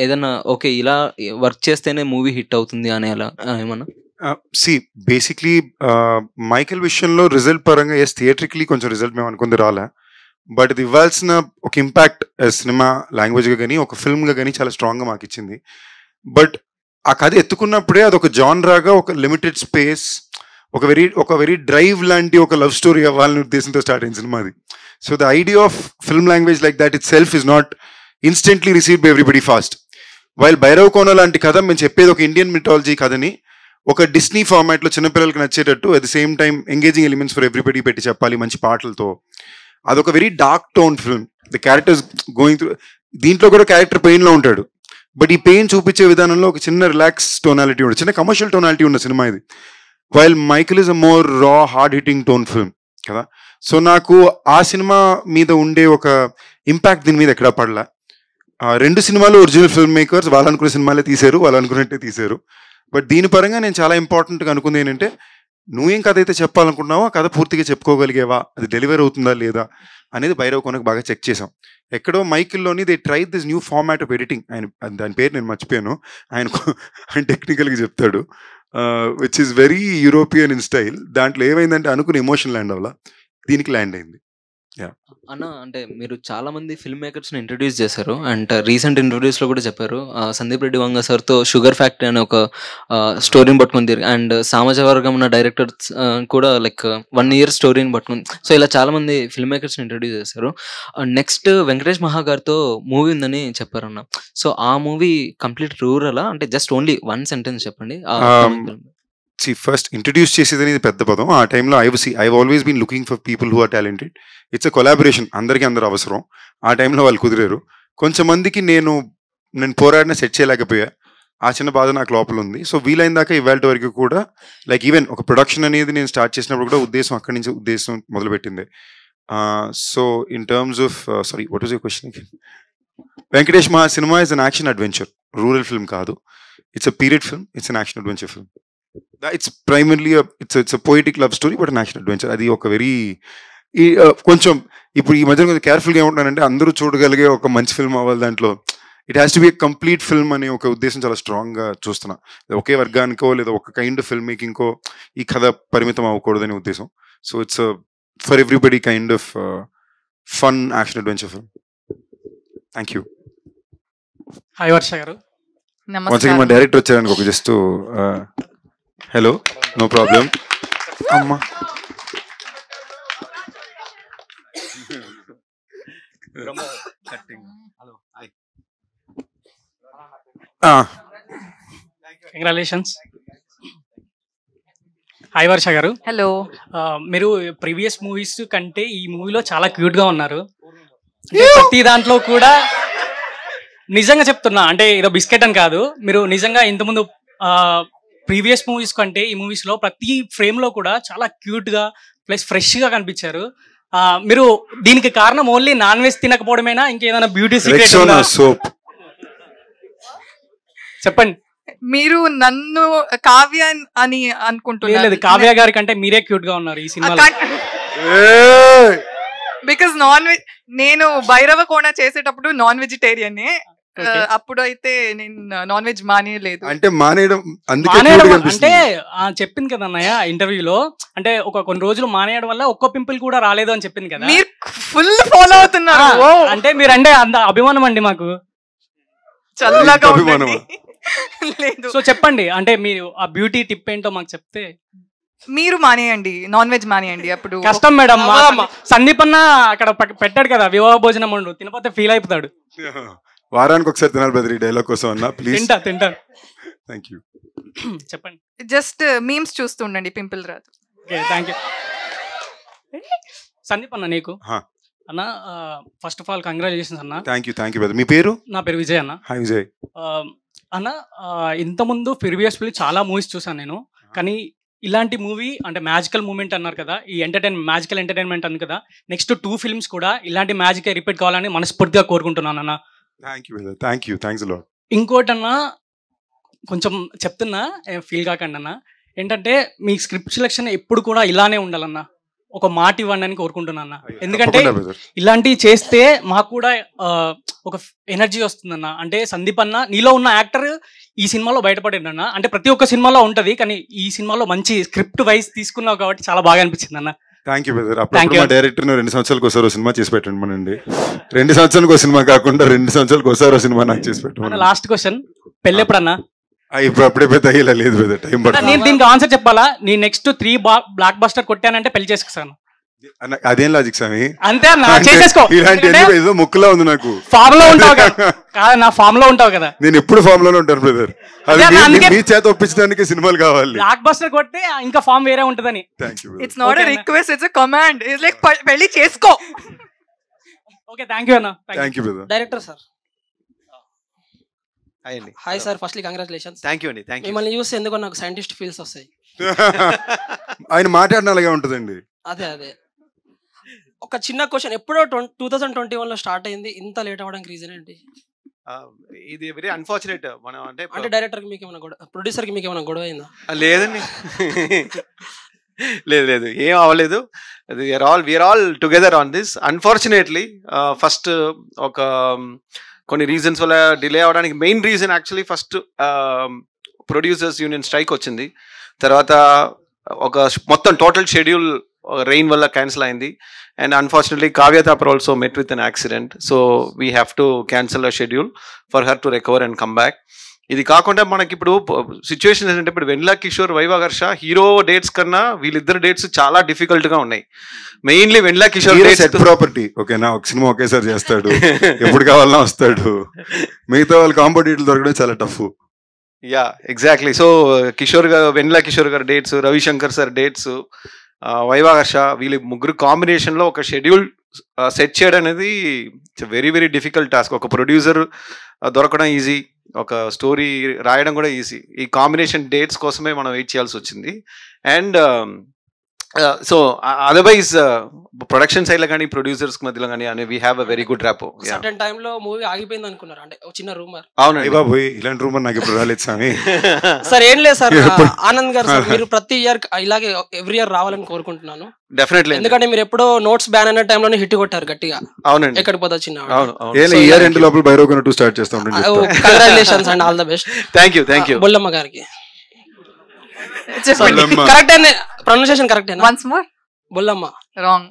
ఏదన్నా ఓకే ఇలా వర్క్ చేస్తేనే మూవీ హిట్ అవుతుంది అని అలా ఏమన్నా? సి బేసిక్లీ మైకేల్ విషయంలో రిజల్ట్ పరంగా ఎస్ థియేట్రికలీ కొంచెం రిజల్ట్ మేము అనుకుంది రాలే, బట్ ఇది ఇవ్వాల్సిన ఒక ఇంపాక్ట్ సినిమా లాంగ్వేజ్గా కానీ ఒక ఫిల్మ్గా కానీ చాలా స్ట్రాంగ్గా మాకు ఇచ్చింది. బట్ ఆ కథ ఎత్తుకున్నప్పుడే అది ఒక జాన్రాగా ఒక లిమిటెడ్ స్పేస్ ఒక వెరీ డ్రైవ్ లాంటి ఒక లవ్ స్టోరీ అవ్వాలని ఉద్దేశంతో స్టార్ట్ అయిన సినిమా అది. So the idea of film language like that itself is not instantly received by everybody fast. While Bhairav Kona లాంటి కథ మేము చెప్పేది ఒక ఇండియన్ మిథాలజీ కథని ఒక డిస్నీ ఫార్మాట్లో చిన్నపిల్లలకి నచ్చేటట్టు at the same time engaging elements for everybody పెట్టి చెప్పాలి మంచి పాటలతో. అదొక very dark tone film. The characters going through, దీంట్లో కూడా క్యారెక్టర్ పెయిన్లో ఉంటాడు, బట్ ఈ పెయిన్ చూపించే విధానంలో ఒక చిన్న రిలాక్స్ టోనాలిటీ ఉంటుంది, చిన్న కమర్షియల్ టోనాలిటీ ఉన్న సినిమా ఇది. While Michael is a more రా హార్డ్ హిట్టింగ్ టోన్ ఫిల్మ్ కదా. సో నాకు ఆ సినిమా మీద ఉండే ఒక ఇంపాక్ట్ దీని మీద ఎక్కడా పడలా. రెండు సినిమాలు ఒరిజినల్ ఫిల్మ్ మేకర్స్ వాళ్ళు అనుకునే సినిమాలే తీశారు, వాళ్ళు అనుకున్నట్టే తీశారు. బట్ దీని పరంగా నేను చాలా ఇంపార్టెంట్గా అనుకుంది ఏంటంటే, నువ్వేం కథ అయితే చెప్పాలనుకుంటున్నావో ఆ కథ పూర్తిగా చెప్పుకోగలిగేవా, అది డెలివర్ అవుతుందా లేదా అనేది భైరవ్ కోనకు బాగా చెక్ చేసాం. ఎక్కడో మైకిల్లోని they try this new format of editing. దాని పేరు నేను మర్చిపోయాను, ఆయన టెక్నికల్గా చెప్తాడు, which is very European in style. దాంట్లో ఏమైందంటే అనుకుని ఎమోషన్ ల్యాండ్ అవ్వాల, దీనికి ల్యాండ్ అయింది. అన్న అంటే మీరు చాలా మంది ఫిల్మ్ మేకర్స్ని ఇంట్రడ్యూస్ చేశారు, అండ్ రీసెంట్ ఇంటర్వ్యూస్లో కూడా చెప్పారు సందీప్ రెడ్డి వంగ సార్తో షుగర్ ఫ్యాక్టరీ అనే ఒక స్టోరీని పట్టుకుని తిరిగి, అండ్ సామాజిక వర్గం ఉన్న డైరెక్టర్స్ కూడా లైక్ 1 year స్టోరీని పట్టుకుని, సో ఇలా చాలా మంది ఫిల్మ్ మేకర్స్ని ఇంట్రడ్యూస్ చేశారు. నెక్స్ట్ వెంకటేష్ మహా గారితో మూవీ ఉందని చెప్పారన్న. సో ఆ మూవీ కంప్లీట్ రూరలా, అంటే జస్ట్ ఓన్లీ 1 sentence చెప్పండి. ఫస్ట్ ఇంట్రడ్యూస్ చేసేది అనేది పెద్ద పదం. ఆ టైంలో I always been looking for people who are talented. It's a collaboration, అందరికీ అందరూ అవసరం. ఆ టైంలో వాళ్ళు కుదిరారు. కొంచెం మందికి నేను పోరాడిన సెట్ చేయలేకపోయా, ఆ చిన్న బాధ నాకు లోపల ఉంది. సో వీలైన దాకా ఇవాళ వరకు కూడా లైక్ ఈవెన్ ఒక ప్రొడక్షన్ అనేది నేను స్టార్ట్ చేసినప్పుడు కూడా అక్కడి నుంచి ఉద్దేశం మొదలుపెట్టింది. So in terms of sorry what was your question? Venkatesh Maha cinema is an action adventure, rural film కాదు. It's a period film, it's an action adventure film. It's primarily it's a poetic love story but an action adventure. అది ఒక very కొంచెం ఇప్పుడు ఈ మధ్య కొంచెం కేర్ఫుల్గా ఏమంటున్నానంటే, అందరూ చూడగలిగే ఒక మంచి ఫిల్మ్ అవ్వాలి, దాంట్లో it has to be a complete film అనే ఒక ఉద్దేశం చాలా స్ట్రాంగ్గా చూస్తున్నా. ఒకే వర్గానికో లేదా ఒక కైండ్ ఫిల్మ్ మేకింగ్కో ఈ కథ పరిమితం అవ్వకూడదనే ఉద్దేశం. So it's for everybody kind of fun action adventure film. Thank you. Hi Varsha గారు. మా డైరెక్టర్ వచ్చారనుకో, ఒక జస్ట్ హలో, నో ప్రాబ్లం అమ్మా. కంగ్రాచులేషన్స్. హాయ్ వర్ష గారు. హలో. మీరు ప్రీవియస్ మూవీస్ కంటే ఈ మూవీలో చాలా క్యూట్గా ఉన్నారు. ప్రతి దాంట్లో కూడా నిజంగా చెప్తున్నా, అంటే ఏదో బిస్కెట్ అని కాదు, మీరు నిజంగా ఇంతకుముందు ప్రీవియస్ మూవీస్ కంటే ఈ మూవీస్లో ప్రతి ఫ్రేమ్లో కూడా చాలా క్యూట్గా ప్లస్ ఫ్రెష్గా కనిపించారు. మీరు దీనికి కారణం ఓన్లీ నాన్ వెజ్ తినకపోవడమేనా, ఇంకేదైనా బ్యూటీ సీక్రెట్ చెప్పండి. మీరు నన్ను కావ్య అని అనుకుంటున్నారు. కావ్య గారి కంటే మీరే క్యూట్ గా ఉన్నారు ఈ సినిమాలో. బికాస్ నాన్ వెజ్, నేను భైరవ కోణ చేసేటప్పుడు నాన్ వెజిటేరియన్, అప్పుడు అయితే నేను నాన్ వెజ్ మానేయలేదు. అంటే మానేయడం అంటే చెప్పింది కదా అన్నయ్య ఇంటర్వ్యూలో, అంటే కొన్ని రోజులు మానేయడం వల్ల ఒక్క పింపుల్ కూడా రాలేదు అని చెప్పింది కదా. మీరు ఫుల్ ఫాలో అవుతున్నారు. అంటే మీరంటే అంత అభిమానం అండి మాకు. చల్లగా లేదు. సో చెప్పండి, అంటే మీరు ఆ బ్యూటీ టిప్ ఏంటో మాకు చెప్తే. మీరు మానేయండి, నాన్ వెజ్ మానేయండి. అప్పుడు కష్టం మేడం. సందీప్ అన్న అక్కడ పెట్టాడు కదా వివాహ భోజనం వండు, తినపోతే ఫీల్ అయిపోతాడు. వారానికి ఒకసారి తినాలి బ్రదర్, ఈ డైలాగ్ కోసం అన్న ప్లీజ్. తింటా. Thank you. చెప్పండి. జస్ట్ మీమ్స్ చూస్తుండండి, పింపుల్ రాదు. Thank you. సందీప్ అన్న నీకు అన్న ఫస్ట్ ఆఫ్ ఆల్ కంగ్రాచులేషన్స్ అన్న. Thank you brother. మీ పేరు? నా పేరు విజయ్ అన్న. హాయ్ విజయ్. అన్న ఇంతకుముందు ప్రీవియస్లీ చాలా మూవీస్ చూసాను నేను, కానీ ఇలాంటి మూవీ అంటే మ్యాజికల్ మూమెంట్ అన్నారు కదా, ఈ మ్యాజికల్ ఎంటర్టైన్మెంట్ అన్నారు కదా, నెక్స్ట్ 2 films కూడా ఇలాంటి మ్యాజిక్ రిపీట్ కావాలని మనస్ఫూర్తిగా కోరుకుంటున్నాను అన్న. Thank you thanks lot. ఇంకోటి అన్న, కొంచెం చెప్తున్నా ఫీల్ కాకండి అన్న, ఏంటంటే మీ స్క్రిప్ట్ సెలెక్షన్ ఎప్పుడు కూడా ఇలానే ఉండాలన్నా. ఒక మాట ఇవ్వండి అని కోరుకుంటున్నా. ఎందుకంటే ఇలాంటివి చేస్తే మాకు కూడా ఒక ఎనర్జీ వస్తుందన్న. అంటే సందీప్ అన్న నీలో ఉన్న యాక్టర్ ఈ సినిమాలో బయటపడింది అన్న. అంటే ప్రతి ఒక్క సినిమాలో ఉంటది, కానీ ఈ సినిమాలో మంచి స్క్రిప్ట్ వైజ్ తీసుకున్నావు కాబట్టి చాలా బాగా అనిపించింది అన్న. Thank you brother. అప్పుడు మా డైరెక్టర్ 2 సంవత్సరాలకు ఒకసారి సినిమా చేసి పెట్టండి మనండి. 2 సంవత్సరాలకు ఒక సినిమా కాకుండా 2 సంవత్సరాలకు ఒకసారి సినిమా నాకు చేసి పెట్టండి. లాస్ట్ క్వశ్చన్, పెళ్ళి ఎప్పుడన్నా? ఇప్పుడు అప్పుడే పెద్ద అయ్యేలా లేదు బ్రదర్, టైం పడుతుంది. నేను దీనికి ఆన్సర్ చెప్పాలా? నీ నెక్స్ట్ 3 బ్లాక్ బస్టర్ కొట్టానంటే పెళ్లి చేసుకున్నాను. అదేం లాజిక్ స్వామి? అంతే అన్న, చేసేసుకో. ఇలాంటి ఏదో ముక్కులా ఉంది నాకు. ఫామ్ లో ఉంటావు కదా? నా ఫామ్ లో ఉంటావు కదా? నేను ఎప్పుడు ఫామ్ లోనే ఉంటాను బ్రదర్. మీ చేత ఒప్పించడానికి సినిమాలు కావాలి. బ్లాక్ బస్టర్ కొడితే ఇంకా ఫామ్ వేరే ఉంటదని. It's not a request, it's a command. It's like పెళ్లి చేసుకో. ఓకే, థ్యాంక్ యూ అన్న. Thank you brother. Director sir. Hi sir, firstly congratulations. Thank you అండి. Thank you. మిమ్మల్ని చూస్తే ఎందుకో నాకు సైంటిస్ట్ ఫీల్స్ వస్తాయి. ఆయన మాట్లాడిన అలాగే ఉంటుందండి. అదే ఒక చిన్న క్వశ్చన్, ఎప్పుడో 2021లో స్టార్ట్ అయింది, ఇంత లేట్ అవ్వడానికి రీజన్ ఏంటి? ఇది వెరీ అన్ఫార్చునేట్. మనం అంటే డైరెక్టర్ కి మీకు ఏమైనా గొడవ, ప్రొడ్యూసర్ కి మీకు ఏమైనా గొడవ అయిందా? లేదండి, లేదు, ఏం అవ్వలేదు. We're all together on this. Unfortunately first ఒక కొన్ని రీజన్స్ వల్ల డిలే అవడానికి main reason actually first producers union strike వచ్చింది. తర్వాత ఒక మొత్తం టోటల్ షెడ్యూల్ రెయిన్ వల్ల క్యాన్సిల్ అయింది. And unfortunately Kavya Thapar also met with an accident. So we have to cancel a schedule for her to recover and come back. ఇది కాకుండా మనకి ఇప్పుడు సిచ్యువేషన్ ఏంటంటే, ఇప్పుడు వెన్నెల కిషోర్, వైవాగర్ష హీరో డేట్స్ కన్నా వీళ్ళిద్దరు డేట్స్ చాలా డిఫికల్ట్ గా ఉన్నాయి. మెయిన్లీ వెన్నెల కిషోర్ సెట్ ప్రాపర్టీ ఓకేనా, ఒక సినిమా ఒకేసారి చేస్తాడు, ఎప్పుడు కావాలన్నా వస్తాడు. మిగతా వాళ్ళ కాంపిటేటివ్ దొరకడం చాలా టఫ్. Yeah exactly. సో వెన్నెల కిషోర్ గారు డేట్స్, రవిశంకర్ సార్ డేట్స్, వైవాగర్ష, వీళ్ళ ముగ్గురు కాంబినేషన్ లో ఒక షెడ్యూల్ సెట్ చేయడం అనేది వెరీ వెరీ డిఫికల్ట్ టాస్క్. ఒక ప్రొడ్యూసర్ దొరకడం ఈజీ, ఒక స్టోరీ రాయడం కూడా ఈజీ. ఈ కాంబినేషన్ డేట్స్ కోసమే మనం వెయిట్ చేయాల్సి వచ్చింది. And so otherwise production side లో కానీ ప్రొడ్యూసర్స్ మధ్యలో కానీ అని we have a very good rapport. Certain time లో మూవీ ఆగిపోయింది అనుకున్నారు, అంటే ఒక చిన్న రూమర్. అవునండి బాబు, ఇలాంటి రూమర్ నాకు ఇప్పుడు రాలేదు స్వామి. సార్ ఏం లేదు సార్, ఆనంద్ గారు సార్, మీరు ప్రతి ఇయర్ ఇలాగే ఎవ్రీ ఇయర్ రావాలని కోరుకుంటున్నాను. డెఫినెట్లీ, ఎందుకంటే మీరు ఎప్పుడో నోట్స్ బ్యాన్ అయిన టైంలోనే హిట్ కొట్టారు గట్టిగా. అవునండి, ఎక్కడికి పోతా చిన్న. ఇయర్ ఎండ్ లోపల భైరవకొండ 2 స్టార్ట్ చేస్తాం. Congratulations and all the best. Thank you. Bollamma గారికి కరెక్ట్ అయినా ప్రొనౌన్సియేషన్ కరెక్ట్ అయినా? Once more. Bollamma wrong.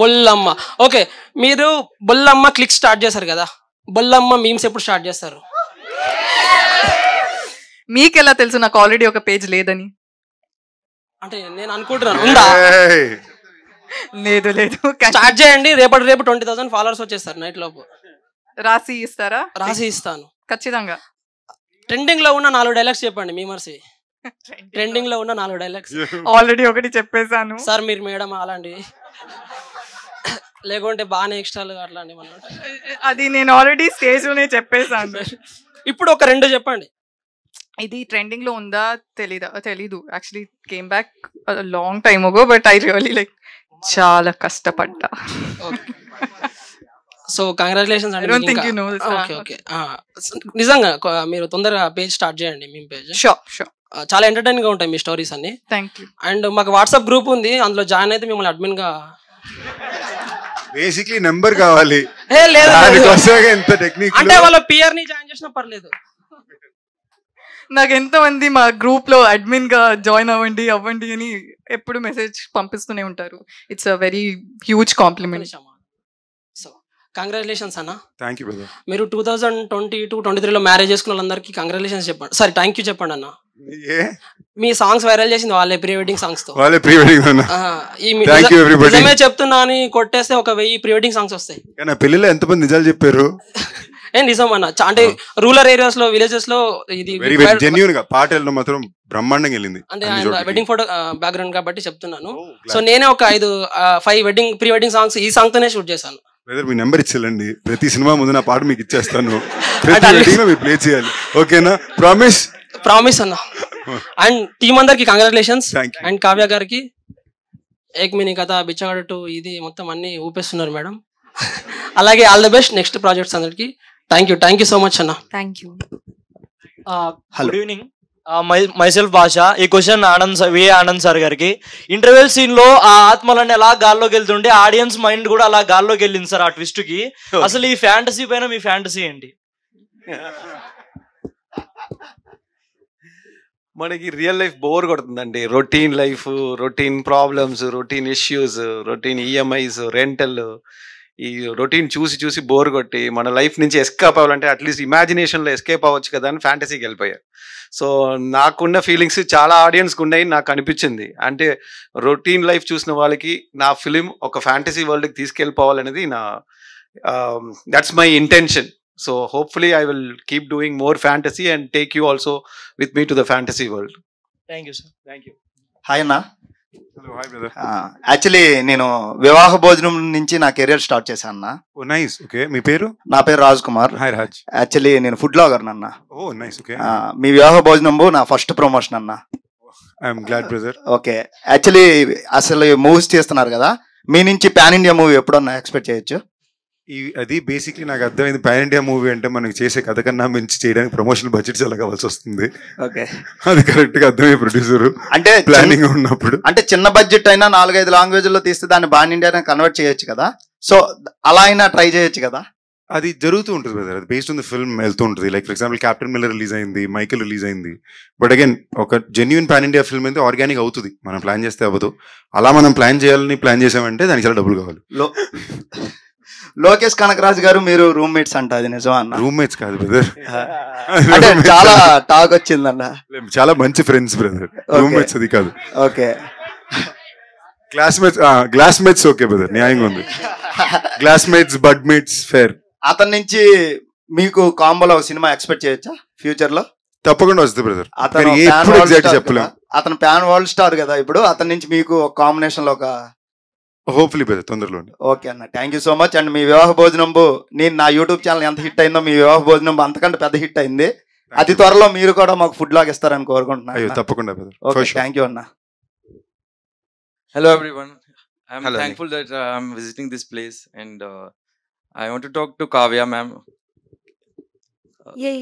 Bollamma. Okay, మీరు బొల్లమ్మ క్లిక్ స్టార్ట్ చేశారు కదా, బొల్లమ్మ మీమ్స్ ఎప్పుడు స్టార్ట్ చేస్తారు? మీకెలా తెలుసు నాకు ఆల్రెడీ ఒక పేజ్ లేదని? అంటే నేను అనుకుంటున్నాను ఉందా. లేదు స్టార్ట్ చేయండి, రేపు 20,000 ఫాలోవర్స్ వచ్చేస్తారు నైట్ లోపు. రాసి ఇస్తారా? రాసి ఇస్తాను ఖచ్చితంగా. ట్రెండింగ్ లో ఉన్న 4 డైలాగ్స్ చెప్పండి మీమర్సి. ట్రెండింగ్ లో ఉన్న 4 డైలాగ్స్. ఆల్రెడీ ఒకటి చెప్పేశాను సార్. మీరు మేడం అలాంటివి లేకుంటే బాగానే ఎక్స్ట్రాలు అట్లాంటివి అది నేను ఆల్రెడీ స్టేజ్ లోనే చెప్పేశాను. ఇప్పుడు ఒక 2 చెప్పండి. ఇది ట్రెండింగ్ లో ఉందా తెలీదు. Actually came back long time అగో, బట్ ఐ రియల్లీ లైక్ చాలా కష్టపడ్డా. సో కంగ్రాచులేషన్స్ అండి. I don't think you know this. Okay నిజంగా మీరు తొందరగా పేజ్ స్టార్ట్ చేయండి, మీ పేజ్. షూర్. చాలా ఎంటర్టైనింగ్ గా ఉంటాయి మీ స్టోరీస్ అన్ని. Thank you. అండ్ మాకు వాట్సాప్ గ్రూప్ ఉంది, అందులో జాయిన్ అయితే మిమ్మల్ని అడ్మిన్ గా. బేసిక్లీ నెంబర్ కావాలి. అంటే వాళ్ళ పిఆర్ ని జాయిన్ చేసినా పర్లేదు. నాకు ఎంతో మంది మా గ్రూప్ లో అడ్మిన్ గా జాయిన్ అవ్వండి అని ఎప్పుడు మెసేజ్ పంపిస్తూనే ఉంటారు. It's a very huge compliment. So congratulations అన్న. Thank you brother. మీరు 2022-23లో మ్యారేజ్ చేసుకున్న వాళ్ళందరికీ కంగ్రాచులేషన్స్ చెప్పండి. సారీ, థ్యాంక్ యూ చెప్పండి అన్న. మీ సాంగ్స్ వైరల్ చేసింది వాళ్ళే, ప్రీ వెడ్డింగ్ సాంగ్స్ తో. నిజమే చెప్తున్నా అని కొట్టేస్తే ఒక 1000 ప్రీ వెడ్డింగ్ సాంగ్స్ వస్తాయి. పెళ్లిలో ఎంతమంది నిజాలు చెప్పారు? నిజం అన్న. అంటే రూరల్ ఏరియాస్ లో, విలేజెస్ లో ఇది జెన్యూన్ గా పాటల్లో మాత్రం బ్రహ్మాండంగా వెళ్ళింది. అంటే వెడ్డింగ్ ఫోటో బ్యాక్గ్రౌండ్ కాబట్టి చెప్తున్నాను. సో నేనే ఒక 5 ప్రీ వెడ్డింగ్ సాంగ్స్ ఈ సాంగ్ తోనే షూట్ చేశాను. మీ నెంబర్ ఇచ్చేయండి, ప్రతి సినిమా ముందు నా పాట మీకు ఇచ్చేస్తాను, ప్రతి వెడ్డింగ్ లో మీరు ప్లే చేయాలి. ఓకేనా? ప్రామిస్ అన్న. అండ్ టీమ్ అందరికి కంగ్రాచులేషన్స్. అండ్ కావ్య గారికి ఏక్ మినీ కథ, బిచ్చగాడు 2 ఇది మొత్తం అన్ని ఊపేస్తున్నారు మేడం. అలాగే all the best next projects అందరికి. థ్యాంక్ యూ సో మచ్ అన్న. Thank you. Good evening. Myself భాష. ఈ క్వశ్చన్ ఆనంద్ సార్ గారికి. ఇంటర్వెల్ సీన్ లో ఆ ఆత్మలన్నీ అలా గాల్లోకి వెళ్తుంటే ఆడియన్స్ మైండ్ కూడా అలా గాల్లోకి వెళ్ళింది సార్ ఆ ట్విస్ట్ కి. అసలు ఈ ఫ్యాంటసీ పైన మీ ఫ్యాంటసీ ఏంటి? మనకి రియల్ లైఫ్ బోర్ కొడుతుందండి. Routine life, routine problems, routine issues, routine EMIs, rental, ఈ రొటీన్ చూసి చూసి బోర్ కొట్టి మన లైఫ్ నుంచి ఎస్కేప్ అవ్వాలంటే అట్లీస్ట్ ఇమాజినేషన్లో ఎస్కేప్ అవ్వచ్చు కదా అని ఫ్యాంటసీకి వెళ్ళిపోయారు. సో నాకున్న ఫీలింగ్స్ చాలా ఆడియన్స్కి ఉన్నాయి నాకు అనిపించింది. అంటే రొటీన్ లైఫ్ చూసిన వాళ్ళకి నా ఫిలిం ఒక ఫ్యాంటసీ వరల్డ్కి తీసుకెళ్ళిపోవాలనేది నా that's my intention. So hopefully I will keep doing more fantasy and take you also with me to the fantasy world. Thank you sir. Thank you. Hi అన్న. Hello, hi brother. Actually నేను వివాహ భోజనం నుంచి నా career start చేశాను అన్న. ఓ nice. Okay, మీ పేరు? నా పేరు రాజ్ కుమార్. హాయ్ రాజ్. యాక్చువల్లీ నేను ఫుడ్ బ్లాగర్ అన్న. ఓ నైస్. ఓకే, మీ వివాహ భోజనం నా ఫస్ట్ ప్రమోషన్ అన్న. I'm glad brother. Okay, actually అసలు మూవీస్ చేస్తున్నారు కదా, మీ నుంచి పాన్ ఇండియా మూవీ ఎప్పుడన్నా ఎక్స్పెక్ట్ చేయొచ్చు? అది బేసిక్లీ నాకు అర్థమైంది. పాన్ ఇండియా మూవీ అంటే మనకి చేసే కథ కన్నా మించి చేయడానికి ప్రమోషనల్ బడ్జెట్ చాలా కావాల్సి వస్తుంది. ఓకే, అది కరెక్ట్ గా అర్థమయ్యే ప్రొడ్యూసర్ అంటే ప్లానింగ్ ఉన్నప్పుడు. అంటే చిన్న బడ్జెట్ అయినా 4-5 లాంగ్వేజ్ లో తీస్తే దాన్ని పాన్ ఇండియా కన్వర్ట్ చేయొచ్చు కదా. సో అలా అయినా ట్రై చేయొచ్చు కదా. అది జరుగుతూ ఉంటుంది బ్రదర్. అది బేస్డ్ ఆన్ ద ఫిల్మ్ వెళ్తూ ఉంటుంది. Like for example captain Miller release అయింది, మైకిల్ రిలీజ్ అయింది. బట్ అగైన్ ఒక జెన్యున్ పాన్ ఇండియా ఫిల్మ్ అయితే ఆర్గానిక్ అవుతుంది. మనం ప్లాన్ చేస్తే అవ్వదు. అలా మనం ప్లాన్ చేయాలని ప్లాన్ చేసామంటే దానికి చాలా డబ్బులు కావాలి. లోకేష్ కనకరాజు గారు మీరు రూమ్మేట్స్ అంట, అది నిజమా అన్న? రూమ్మేట్స్ కాదు బ్రదర్, అంటే చాలా టాక్ వచ్చిందన్న. చాలా మంచి ఫ్రెండ్స్ బ్రదర్, రూమ్మేట్స్ అది కాదు. ఓకే, క్లాస్మేట్స్ ఓకే బ్రదర్, న్యాయంగా ఉంది. క్లాస్మేట్స్, బడ్మేట్స్ ఫేర్. అతని నుంచి మీకు కాంబోలో సినిమా ఎక్స్పెక్ట్ చేయొచ్చా ఫ్యూచర్ లో? తప్పకుండా వస్తుంది బ్రదర్. అతను చెప్పలేం. అతను ప్యాన్ వరల్డ్ స్టార్ కదా ఇప్పుడు, అతని నుంచి మీకు కాంబినేషన్ లో ఒక హోప్ఫుల్లీ బ్రదర్ తొందరలో. ఓకే అన్న, thank you so much. And మీ వివాహ భోజనంబు నేను నా యూట్యూబ్ ఛానల్ ఎంత హిట్ అయిందో మీ వివాహ భోజనం అంతకంటే పెద్ద హిట్ అయింది. అతి త్వరలో మీరు కూడా మాకు ఫుడ్ లాగ్ ఇస్తారని కోరుకుంటున్నాను. తప్పకుండా బ్రదర్. ఓకే, థ్యాంక్ యూ అన్న. Hello everyone. I'm Hello, thankful that I'm visiting this place and I want to talk to Kavya ma'am. Yay.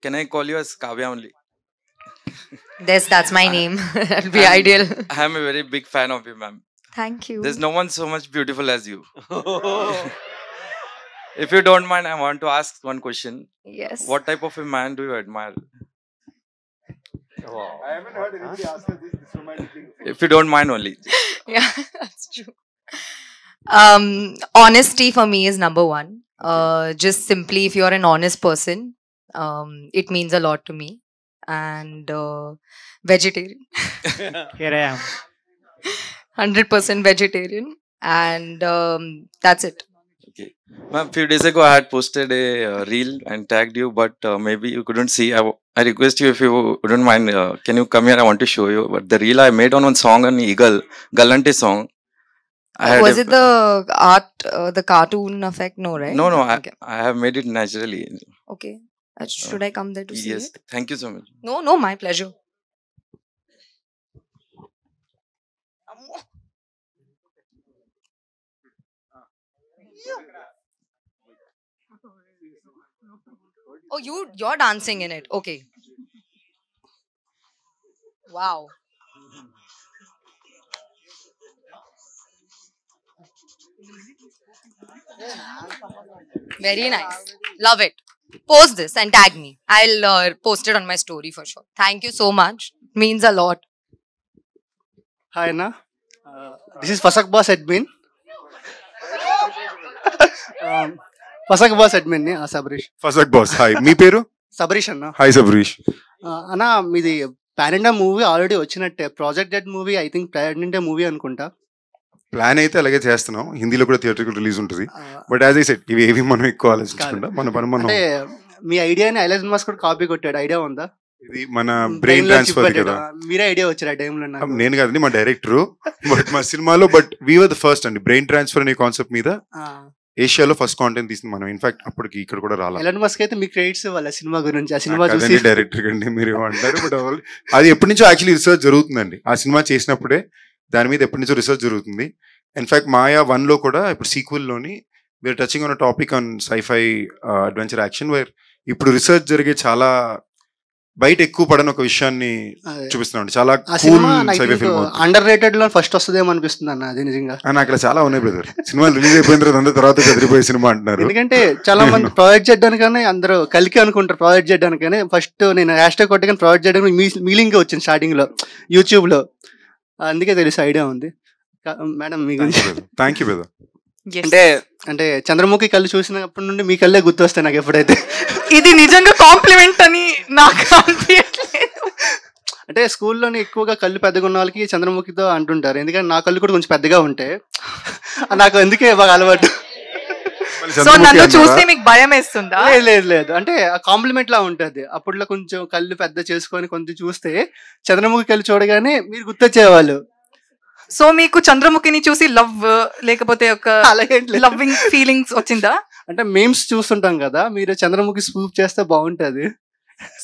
Can I call you as Kavya only? That's my name. That'll be ideal. I am a very big fan of you ma'am. Thank you. There's no one so much beautiful as you. If you don't mind, I want to ask one question. Yes. What type of a man do you admire? Wow. I haven't heard anybody ask us this romantically. If you don't mind only. Yeah, that's true. Honesty for me is number one. Just simply, if you're an honest person, it means a lot to me. And vegetarian. Here I am. 100% vegetarian. And that's it. Okay. Ma'am, few days ago I had posted a reel and tagged you, but maybe you couldn't see. I request you if you wouldn't mind, can you come here? I want to show you. But the reel I made on one song on Eagle, Galante song. Was it the art, the cartoon effect? No, right? No, Okay. I have made it naturally. Okay. Should I come there to see Yes, it? thank you so much. No, my pleasure. Oh, you're dancing in it. Okay. Wow. Very nice. Love it. Post this and tag me. I'll post it on my story for sure. Thank you so much. Means a lot. Hi Anna. This is Fasak Boss admin. Fasak Boss admin ni Sabrish. ఫసక్ boss. Hi, మీ పేరు? Sabrish అన్న. Hi Sabrish. అన్న మీది pan India movie already వచ్చినట్టే, project dead movie I think pan India movie అనుకుంటా. Plan అయితే అలాగే చేస్తున్నాం. హిందీలో కూడా థియేటర్ రిలీజ్ ఉంటుంది. బట్ యాజ్ ఐ సెడ్, ఇవి ఏవి మనం ఎక్కువ ఆలోచించకుండా మన పని మనం. అంటే మీ ఐడియాని ఎలన్ మస్క్ కూడా కాపీ కొట్టాడు, ఐడియా ఉందా? ఇది మన బ్రెయిన్ ట్రాన్స్ఫర్ కదా. మీరే ఐడియా వచ్చారు ఆ టైంలో? నేను కాదండి, మా డైరెక్టర్. బట్ మా సినిమాలో వీ వర్ ద ఫస్ట్ అండి బ్రెయిన్ ట్రాన్స్ఫర్ అనే కాన్సెప్ట్ మీద ఏషియాలో ఫస్ట్ కాంటెంట్ తీసింది మనం. ఇన్ఫాక్ట్ అప్పటికి ఇక్కడ కూడా రాలేదు. ఎలన్ మస్క్ అయితే మీ క్రెడిట్స్ వాళ్ళ సినిమా గురించి, ఆ సినిమా చూసి డైరెక్టర్ కండి మీరు ఏమంటారు. బట్ అది ఎప్పటి నుంచో యాక్చువల్లీ రిసర్చ్ జరుగుతుందండి. ఆ సినిమా చేసినప్పుడే దాని మీద ఎప్పటి నుంచో రిసర్చ్ జరుగుతుంది. ఇన్ఫాక్ట్ మాయా 1లో కూడా ఇప్పుడు సీక్వెల్లోని we're touching on topic on sci-fi adventure action, where ఇప్పుడు రిసర్చ్ జరిగే చాలా బయట ఎక్కువ పడని ఒక విషయాన్ని చూపిస్తున్నాడు. చాలా ఆ కూల్ సినిమా సైఫై ఫిల్మ్. అండర్ రేటెడ్ లో ఫస్ట్ వస్తుందేమో అనిపిస్తుంది అన్న, అది నిజంగా. నాకు అక్కడ చాలా ఉన్నాయి బ్రదర్. సినిమాలు రిలీజ్ అయిపోయిన తర్వాత బెదిరిపోయే సినిమా అంటున్నారు. ఎందుకంటే చాలా మంది ప్రాజెక్ట్ చేయడానికనే అందరూ కలికి అనుకుంటారు ప్రాజెక్ట్ చేయడానికనే. ఫస్ట్ నేను హ్యాష్ ట్యాగ్ కొట్టగానే ప్రాజెక్ట్ చేయడానికి మీలింగ్ వచ్చింది స్టార్టింగ్ లో యూట్యూబ్ లో, అందుకే తెలిసి ఐడియా ఉంది. మేడం మీ గురించి థ్యాంక్ యూ బ్రదర్. అంటే చంద్రముఖి కళ్ళు చూసినప్పటి నుండి మీ కళ్ళే గుర్తొస్తాయి నాకు ఎప్పుడైతే. ఇది నిజంగా కాంప్లిమెంట్ అని నాకు అనిపించలేదు. అంటే స్కూల్లోనే ఎక్కువగా కళ్ళు పెద్దగా ఉన్న వాళ్ళకి చంద్రముఖితో అంటుంటారు, ఎందుకంటే నా కళ్ళు కూడా కొంచెం పెద్దగా ఉంటాయి, నాకు అందుకే బాగా అలవాటు. సో నన్ను చూస్తే మీకు భయం వేస్తుందా? లేదు, అంటే కాంప్లిమెంట్ లా ఉంటది. అప్పట్లో కొంచెం కళ్ళు పెద్ద చేసుకొని కొంచెం చూస్తే చంద్రముఖి కళ్ళు చూడగానే మీరు గుర్తొచ్చేవాళ్ళు. సో మీకు చంద్రముఖిని చూసి లవ్ లేకపోతే ఒక లవ్వింగ్ ఫీలింగ్స్ వచ్చిందా? అంటే మేమ్స్ చూస్తుంటాం కదా, మీరు చంద్రముఖి స్పూఫ్ చేస్తే బాగుంటది.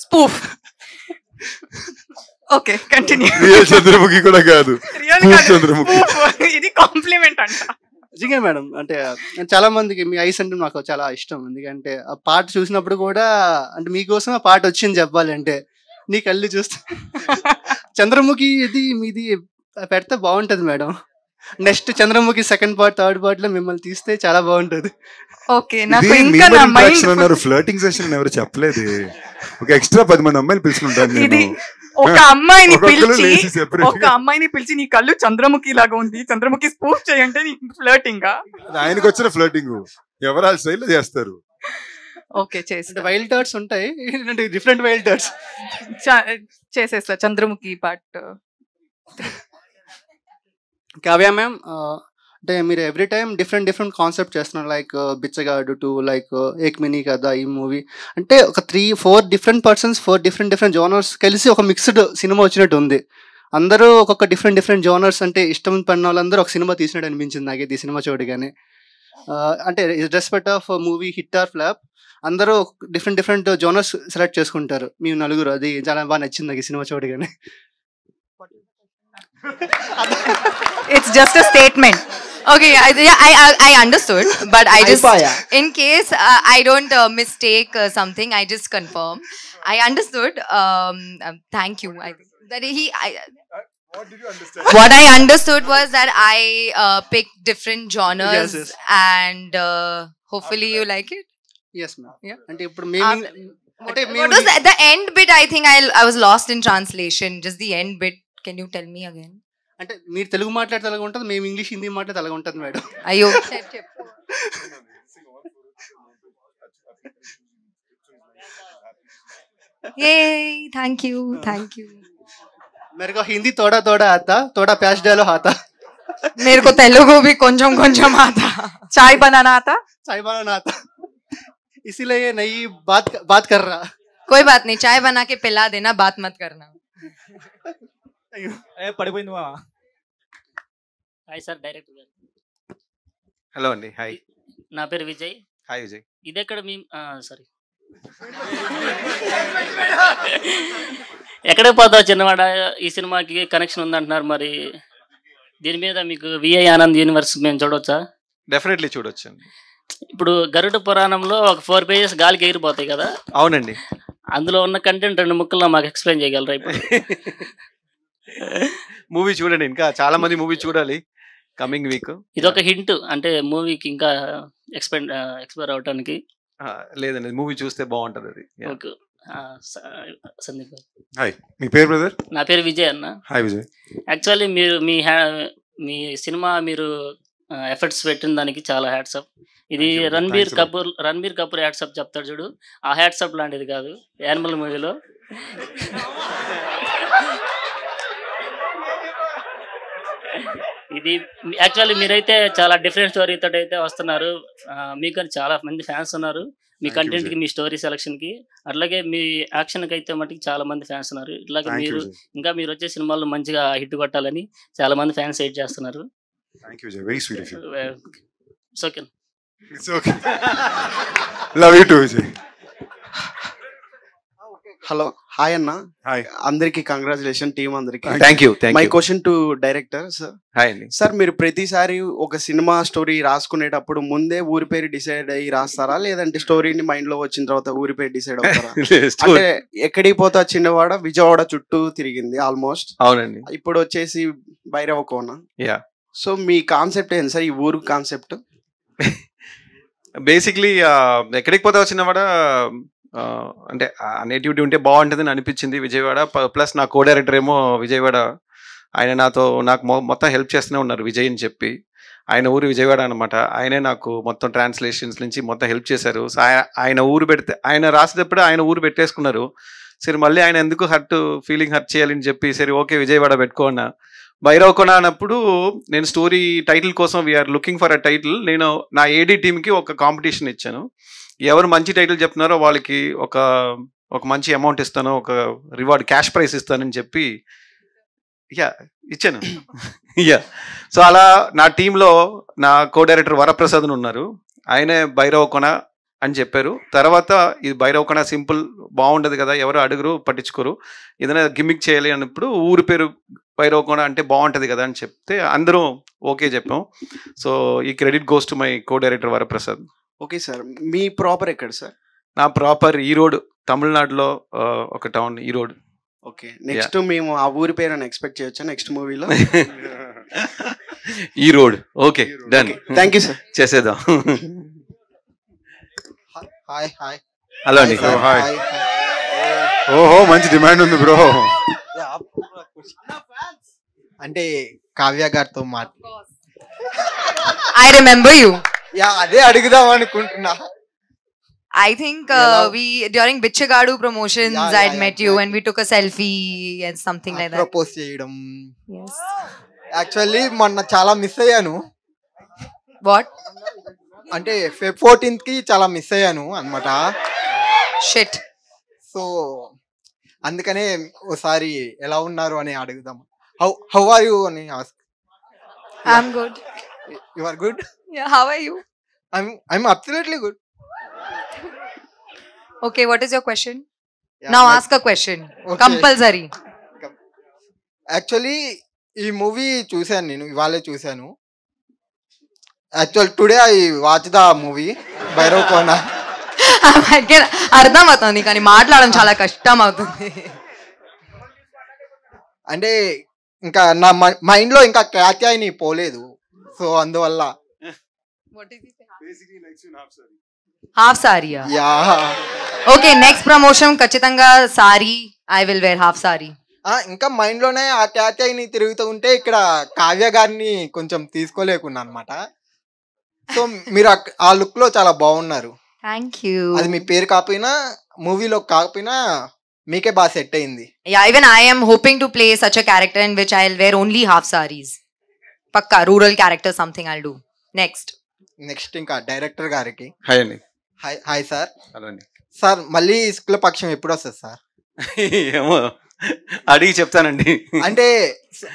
Spoof okay continue. Real Chandramukhi కూడా కాదు, చంద్రముఖి. ఇది కాంప్లిమెంట్ అంట. నిజంగా మేడం, అంటే చాలా మందికి మీ ఐస్ అంటే నాకు చాలా ఇష్టం. ఎందుకంటే ఆ పాట చూసినప్పుడు కూడా అంటే మీకోసం ఆ పాట వచ్చింది చెప్పాలి అంటే, నీ కళ్ళు చూస్తే చంద్రముఖి ఇది మీది పెడితే బాగుంటది madam. Next Chandramukhi second part third part లో మిమ్మల్ని తీస్తే చాలా బాగుంటది. ఓకే, నాకు ఇంకా నా మైండ్ ఫ్లర్టింగ్ సెషన్ ఎవరు చెప్పలేదు. ఒక ఎక్స్ట్రా 10 మంది అమ్మాయిలు పిలుచుకుంటాను. ఇది ఒక అమ్మాయిని పిలిచి నీ కళ్ళు చంద్రముఖి లాగా ఉంది, చంద్రముఖి స్పూఫ్ చేయంటే నీకు ఫ్లర్టింగ్. ఆయనకు వచ్చిన ఫ్లర్టింగ్ ఎవరు ఆ స్టైల్లో చేస్తారు. ఓకే చేస్తా. వైల్డ్ థాట్స్ ఉంటాయి, డిఫరెంట్ వైల్డ్ థాట్స్ చేసేస్తా చంద్రముఖి పార్ట్. కావ్య మ్యామ్, అంటే మీరు ఎవ్రీ టైమ్ డిఫరెంట్ కాన్సెప్ట్ చేస్తున్నారు. లైక్ బిచ్చగాడు 2, లైక్ ఏక్ మినీ కదా ఈ మూవీ. అంటే ఒక 3-4 డిఫరెంట్ పర్సన్స్ 4 డిఫరెంట్ జోనర్స్ కలిసి ఒక మిక్స్డ్ సినిమా వచ్చినట్టు ఉంది. అందరూ ఒక్కొక్క డిఫరెంట్ జోనర్స్ అంటే ఇష్టం పడిన వాళ్ళందరూ ఒక సినిమా తీసినట్టు అనిపించింది నాకైతే ఈ సినిమా చూడగానే. అంటే respect of movie hit or flop, అందరూ డిఫరెంట్ జోనర్స్ సెలెక్ట్ చేసుకుంటారు మీ నలుగురు. అది చాలా బాగా నచ్చింది నాకు ఈ సినిమా చూడగానే. It's just a statement. Okay, I understood, but I just, in case I don't mistake something, I just confirm. I understood. Thank you. I think that what did you understand? What I understood was that I picked different genres, Yes. and hopefully you like it. Yes ma'am. Yeah. అంటే ఇప్పుడు మేము What was the end bit? I think I was lost in translation. Just the end bit. Can you tell me again? అంటే మీరు తెలుగు మాట్లాడితే అలాగ ఉంటుంది, మేము English Hindi మాట్లాడితే అలాగ ఉంటుంది మేడం. అయ్యో. Yay, thank you. मेरे को हिंदी थोड़ा आता, थोड़ा प्याज डालो आता. मेरे को तेलुगु भी కొంచెం आता. चाय बनाना आता? चाय बनाना आता, इसीलिए नई बात कर रहा. कोई बात नहीं, चाय बना के पिला देना, बात मत करना. పడిపోయింది మా. హాయ్ సార్, డైరెక్టర్ గారు. హలో అండి. హాయ్, నా పేరు విజయ్. హాయ్ విజయ్. ఇదెక్కడ మీ సారీ ఎక్కడికి పోతావు చిన్నవాడ, ఈ సినిమాకి కనెక్షన్ ఉందంటున్నారు, మరి దీని మీద మీకు విఐ ఆనంద్ యూనివర్స్ మేము చూడవచ్చా? డెఫినెట్లీ చూడొచ్చు అండి. ఇప్పుడు గరుడ పురాణంలో ఒక 4 పేజెస్ గాలికి ఎగిరిపోతాయి కదా. అవునండి. అందులో ఉన్న కంటెంట్ 2 ముక్కల్లో మాకు ఎక్స్ప్లెయిన్ చేయగలరా? ఇప్పుడు మూవీ చూడండి, ఇంకా చాలా మంది మూవీ చూడాలి కమింగ్ వీక్. ఇదొక హింట్, అంటే మూవీకి ఇంకా ఎక్స్ప్లోర్ అవటానికి. లేదండి, మూవీ చూస్తే బాగుంటది అది. ఓకే. సందీప్ గారు. హాయ్, మీ పేరు బ్రదర్? నా పేరు విజయ్ అన్న. హాయ్ విజయ్. యాక్చువల్లీ మీరు మీ సినిమా మీరు ఎఫర్ట్స్ పెట్టిన దానికి చాలా హ్యాట్సప్. ఇది రణబీర్ కపూర్ హ్యాట్సప్ చెప్తాడు చూడు, ఆ హ్యాట్సప్ లాంటిది కాదు యానిమల్ మూవీలో. ఇది యాక్చువల్లీ మీరైతే చాలా డిఫరెంట్ స్టోరీతో అయితే వస్తున్నారు. మీకు చాలా మంది ఫ్యాన్స్ ఉన్నారు మీ కంటెంట్ కి, మీ స్టోరీ సెలక్షన్ కి. అట్లాగే మీ యాక్షన్ కి అయితే మటుకు చాలా మంది ఫ్యాన్స్ ఉన్నారు. ఇట్లాగే మీరు వచ్చే సినిమాల్లో మంచిగా హిట్ కొట్టాలని చాలా మంది ఫ్యాన్స్ వెయిట్ చేస్తున్నారు. Love you too, Vijay. Hello hi అన్న. హాయ్ అందరికి కంగ్రాచులేషన్ టీం అందరికి. Thank you. My question to director sir. Hi అండి. సార్ మీరు ప్రతిసారి ఒక సినిమా స్టోరీ రాసుకునేటప్పుడు ముందే ఊరి పేరు డిసైడ్ అయ్యి రాస్తారా, లేదంటే స్టోరీని మైండ్ లో వచ్చిన తర్వాత ఊరి పేరు డిసైడ్ అవుతారా? అంటే ఎక్కడికి పోతా చిన్నవాడ విజయవాడ చుట్టూ తిరిగింది ఆల్మోస్ట్. అవునండి. ఇప్పుడు వచ్చేసి భైరవ కోన. యా. సో మీ కాన్సెప్ట్ ఏంటి సార్, ఈ ఊరు కాన్సెప్ట్? బేసిక్లీ ఎక్కడికి పోతా వచ్చినవాడ అంటే నేటివిటీ ఉంటే బాగుంటుందని అనిపించింది విజయవాడ. ప్లస్ నా కో డైరెక్టర్ ఏమో విజయవాడ, ఆయన నాకు మొత్తం హెల్ప్ చేస్తూనే ఉన్నారు విజయ్ అని చెప్పి. ఆయన ఊరు విజయవాడ అనమాట. ఆయనే నాకు మొత్తం ట్రాన్స్లేషన్స్ నుంచి మొత్తం హెల్ప్ చేశారు. సో ఆయన ఊరు పెడితే, ఆయన రాసేటప్పుడు ఆయన ఊరు పెట్టేసుకున్నారు. సరే మళ్ళీ ఆయన ఎందుకు ఫీలింగ్ హర్ట్ చేయాలని చెప్పి సరే ఓకే విజయవాడ పెట్టుకో అన్న. భైరవ కొన అన్నప్పుడు నేను స్టోరీ టైటిల్ కోసం we're looking for a title. నేను నా ఏడీ టీమ్కి ఒక కాంపిటీషన్ ఇచ్చాను. ఎవరు మంచి టైటిల్ చెప్తున్నారో వాళ్ళకి ఒక మంచి అమౌంట్ ఇస్తాను, ఒక రివార్డ్ క్యాష్ ప్రైజ్ ఇస్తానని చెప్పి ఇచ్చాను. సో అలా నా టీంలో నా కో డైరెక్టర్ వరప్రసాద్ ఉన్నారు. ఆయనే భైరవ కొన అని చెప్పారు. తర్వాత ఇది భైరవ కొన సింపుల్ బాగుండదు కదా, ఎవరు అడుగురు పట్టించుకోరు, ఏదైనా గిమ్మిక్ చేయాలి అన్నప్పుడు ఊరి పేరు భైరవ కొన అంటే బాగుంటుంది కదా అని చెప్తే అందరూ ఓకే చెప్పాం. సో ఈ credit goes to my co director Varaprasad. Okay sir, me proper ఎక్కడ సార్? నా ప్రాపర్ ఈరోడ్, తమిళనాడులో ఒక టౌన్ ఈరోడ్. ఓకే, నెక్స్ట్ మేము ఆ ఊరి పేరు అని ఎక్స్పెక్ట్ చేయొచ్చా నెక్స్ట్ మూవీలో? Erode. Okay done. Thank you sir. చేసేద్దాం. Hi hi. హలో అండి. హాయ్. ఓహో మంచి డిమాండ్ ఉంది బ్రో. అంటే కావ్య గారితో I remember you. అదే అడుగుదాం అనుకుంటున్నా. I think we during Bichagadu promotions I'd met you and we took a selfie and something like that. Propose చేయడం. Yes. యాక్చువల్లీ మొన్న చాలా మిస్ అయ్యాను. What? అంటే Feb 14th కి చాలా మిస్ అయ్యాను అన్నమాట. Shit. సో అందుకనే ఓసారి ఎలా ఉన్నారు అని అడుగుదాం. హౌ ఆర్ యు అని ask. I'm good. You are good? Yeah, how are you? I'm absolutely good. Okay, what is your question? Yeah, Now ask a question. Okay. Compulsory. Actually ఈ movie చూశాను, నేను ఇవాళే చూశాను. Actual today I watch the movie Bhairav Kona. అర్థం అవుతుంది కానీ మాట్లాడడం చాలా కష్టం అవుతుంది. అంటే ఇంకా నా మైండ్ లో ఇంకా కాత్యాయని పోలేదు, సో అందువల్ల half sari. Okay, next promotion ఖచ్చితంగా sari. I will wear half sari. ఇంకా మైండ్ లోనే ఆ కాత్యాయని తిరుగుతూ ఉంటే ఇక్కడ కావ్య గారిని కొంచెం తీసుకోలేకున్నా అనమాట. సో మీరు ఆ లుక్ లో చాలా బాగున్నారు. Thank you. అది మీ పేరు కాకపోయినా మూవీలో కాకపోయినా మీకే బాగా సెట్ అయింది. Yeah, even I am hoping to play such a character in which I'll wear only half sarees. Pakka rural character something I'll do. Next ఇంకా డైరెక్టర్ గారికి. హాయ్ అండి. Hi sir. హలో అండి. సార్ మళ్ళీ శుక్లపక్షం ఎప్పుడు వస్తుంది sir? ఏమో అడిగి చెప్తానండి. అంటే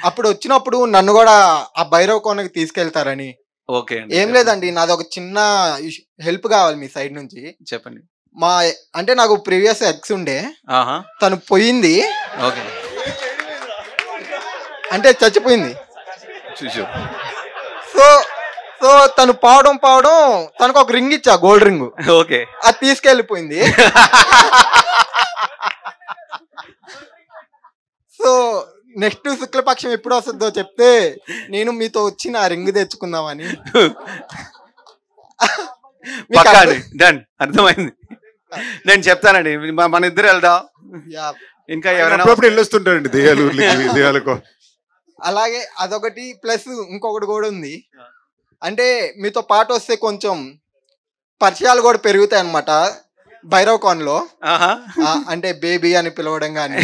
అప్పుడు వచ్చినప్పుడు నన్ను కూడా ఆ భైరవ్ కోనకి తీసుకెళ్తారని. ఓకే అండి. ఏం లేదండి, నాది ఒక చిన్న హెల్ప్ కావాలి మీ సైడ్ నుంచి. చెప్పండి. అంటే నాకు ప్రీవియస్ ఎక్స్ ఉండే, తను పోయింది. ఓకే. అంటే చచ్చిపోయింది. సో సో తను పావడం తనకు ఒక రింగ్ ఇచ్చా, గోల్డ్ రింగ్. ఓకే. అది తీసుకెళ్ళిపోయింది. సో నెక్స్ట్ శుక్లపక్షం ఎప్పుడు వస్తుందో చెప్తే నేను మీతో వచ్చి నా రింగ్ తెచ్చుకుందామని. డన్, అర్థమైంది. నేను చెప్తానండి, మన ఇద్దరు వెళ్దాం. ఇంకా ఎవరైనా వెళ్ళొస్తుంటారండి దెయ్యాలకు. అలాగే అదొకటి, ప్లస్ ఇంకొకటి కూడా ఉంది. అంటే మీతో పాటు వస్తే కొంచెం పరిచయాలు కూడా పెరుగుతాయి అన్నమాట భైరవ్ కాన్ లో. అంటే బేబీ అని పిలవడం కానీ